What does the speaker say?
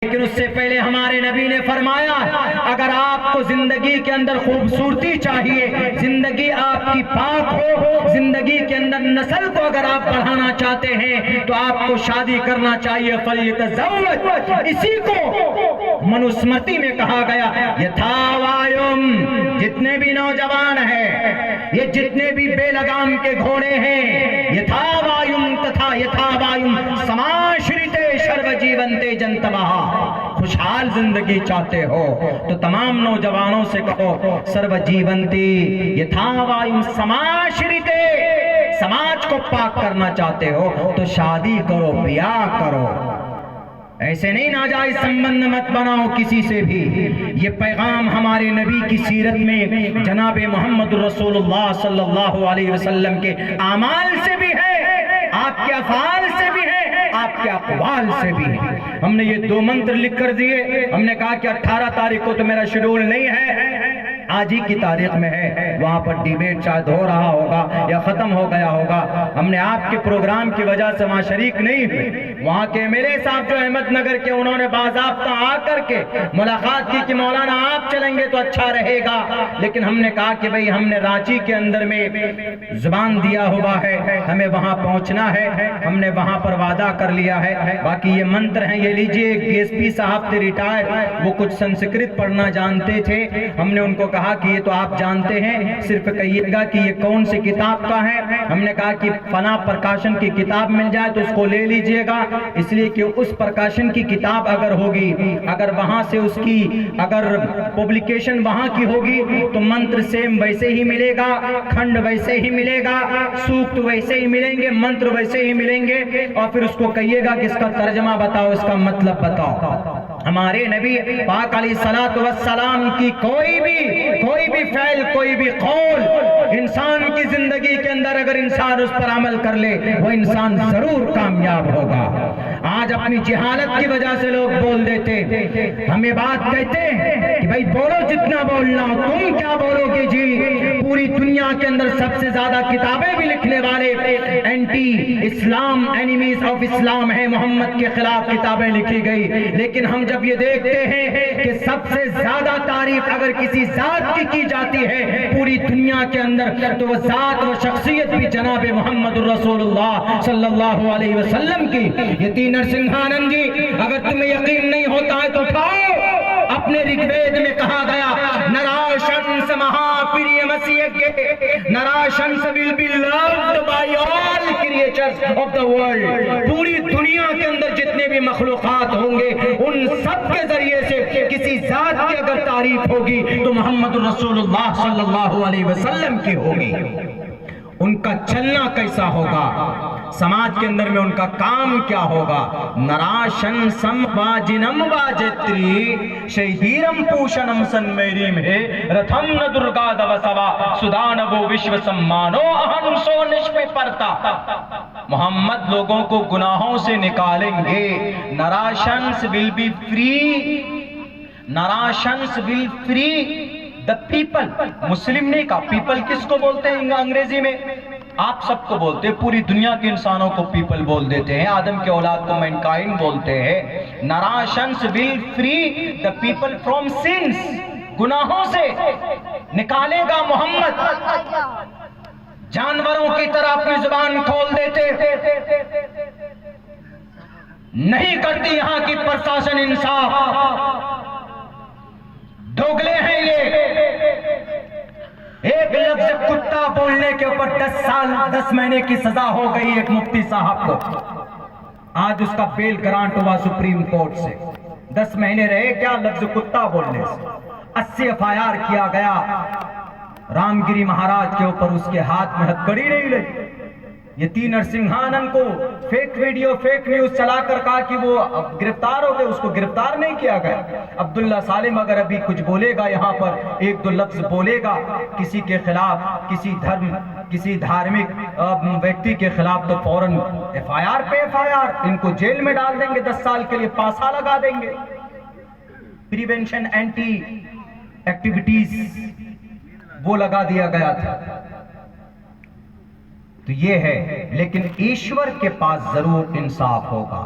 لیکن اس سے پہلے ہمارے نبی نے فرمایا اگر آپ کو زندگی کے اندر خوبصورتی چاہیے، زندگی آپ کی پاک ہو، زندگی کے اندر نسل کو اگر آپ بڑھانا چاہتے ہیں تو آپ کو شادی کرنا چاہیے، فَلْيَتَزَوَّجْ۔ اسی کو منوسمرتی میں کہا گیا یتھاوایُم، جتنے بھی نوجوان ہیں، یہ جتنے بھی بے لگام کے گھوڑے ہیں، یتھاوایُم تتھا یتھاوایُم سماشریتے شرو جیونتے جنتمہا، خوشحال زندگی چاہتے ہو تو تمام نوجوانوں سے کہو سرو جیونتی یتھاوایُم سماشریتے، سماج کو پاک کرنا چاہتے ہو تو شادی کرو، بیاہ کرو، ایسے نہیں ناجائز سمبند مت بناؤ کسی سے بھی۔ یہ پیغام ہمارے نبی کی سیرت میں جناب محمد رسول اللہ صلی اللہ علیہ وسلم کے اعمال سے بھی ہے، آپ کے افعال سے بھی ہے، آپ کے اقوال سے بھی ہے۔ ہم نے یہ 2 منتر لکھ کر دیے، ہم نے کہا کہ 18 تاریخ کو تو میرا شیڈول نہیں ہے، آج ہی کی تاریخ میں ہے، وہاں پر ڈیبیٹ شاید ہو رہا ہوگا یا ختم ہو گیا ہوگا، ہم نے آپ کے پروگرام کی وجہ سے وہاں شریک نہیں ہوئے۔ وہاں کے میرے صاحب جو احمد نگر کے، انہوں نے باضابطہ آ کر کے ملاقات کی کہ مولانا آپ چلیں گے تو اچھا رہے گا، لیکن ہم نے کہا کہ بھئی ہم نے رانچی کے اندر میں زبان دیا ہوا ہے، ہمیں وہاں پہنچنا ہے، ہم نے وہاں پر وعدہ کر لیا ہے۔ باقی یہ منتر ہیں، یہ لیجئے، ڈی ایس پی صاحب تھے ریٹائر، وہ کچھ سنسکرت پڑھنا جانتے تھے، ہم نے ان کو کہا کہ یہ تو آپ جانتے ہیں، صرف کہیے گا کہ یہ کون سی کتاب کا ہے۔ ہم نے کہا کہ فلاں پرکاشن کی کتاب مل جائے تو اس کو لے لیجئے گا، اس لیے کہ اس پرکاشن کی کتاب اگر ہوگی، اگر وہاں سے اس کی اگر پبلیکیشن وہاں کی ہوگی تو منتر سیم ویسے ہی ملے گا، کھنڈ ویسے ہی ملے گا، سوکت ویسے ہی ملیں گے، منتر ویسے ہی ملیں گے، اور پھر اس کو کہیے گا کہ اس کا ترجمہ بتاؤ، اس کا مطلب بتاؤ۔ ہمارے نبی پاک علیہ الصلوۃ والسلام کی کوئی بھی فعل، کوئی بھی قول انسان کی زندگی کے اندر اگر انسان اس پر عمل کر لے وہ انسان ضرور کامیاب ہوگا۔ آج اپنی جہالت کی وجہ سے لوگ بول دیتے، ہمیں بات کہتے ہیں کہ بھائی بولو جتنا بولنا، تم کیا بولو گے جی؟ پوری دنیا کے اندر سب سے زیادہ کتابیں بھی لکھنے والے اینٹی اسلام، اینیمیز آف اسلام ہیں، محمد کے خلاف کتابیں لکھی گئی، لیکن ہم جب یہ دیکھتے ہیں کہ سب سے زیادہ تعریف اگر کسی ذات کی جاتی ہے پوری دنیا کے اندر تو وہ ذات و شخصیت بھی جناب محمد رسول اللہ صلی اللہ علیہ وسلم کی۔ یتی نرسنگھانند جی، اگر تمہیں یقین نہیں ہوتا ہے تو اٹھاؤ، اپنے رگوید میں کہا گیا نراشنس مہا پریمسیہ، نراشنس will be loved by all creatures of the world، پوری دنیا کے اندر جتنے بھی مخلوقات ہوں گے ان سب کے ذریعے سے کسی ذات کی اگر تعریف ہوگی تو محمد رسول اللہ صلی اللہ علیہ وسلم کی ہوگی۔ ان کا چلنا کیسا ہوگا، سماج کے اندر میں ان کا کام کیا ہوگا؟ نراشن سم واجنم واجتری شہیرم پوشنم سن میری میں رتھم درگا دوسوا سدانو وشو سمانو اہم سو نشپے پرتا۔ محمد لوگوں کو گناہوں سے نکالیں گے۔ نراشنس will be free، نراشنس will free the people۔ مسلم نہیں کہا، پیپل کس کو بولتے ہیں انگریزی میں؟ آپ سب کو بولتے ہیں، پوری دنیا کے انسانوں کو پیپل بول دیتے ہیں، آدم کے اولاد کو مینکائنڈ بولتے ہیں۔ نراشنس will free the people from sins، گناہوں سے نکالے گا محمد۔ جانوروں کی طرح اپنی زبان کھول دیتے، نہیں کرتی یہاں کی پرشاسن انصاف، دوگلے ہیں یہ۔ ایک لفظ کتا بولنے کے اوپر 10 سال 10 مہینے کی سزا ہو گئی ایک مفتی صاحب کو، آج اس کا بیل گرانٹ ہوا سپریم کورٹ سے، 10 مہینے رہے کیا لفظ کتا بولنے سے۔ 80 FIR کیا گیا رام گری مہاراج کے اوپر، اس کے ہاتھ میں ہتھکڑی نہیں لگی۔ یتی نرسنگھانند کو فیک ویڈیو، فیک نیوز چلا کر کہا کہ وہ گرفتار ہو گئے، اس کو گرفتار نہیں کیا گیا۔ عبداللہ سالم اگر ابھی کچھ بولے گا یہاں پر، 1-2 لفظ بولے گا کسی کے خلاف، کسی دھرم، کسی دھارمک ویکتی کے خلاف، تو فوراً FIR پہ FIR، ان کو جیل میں ڈال دیں گے، 10 سال کے لیے پاسا لگا دیں گے۔ پریونشن اینٹی ایکٹیویٹیز وہ لگا دیا گیا تھا۔ تو یہ ہے، لیکن ایشور کے پاس ضرور انصاف ہوگا۔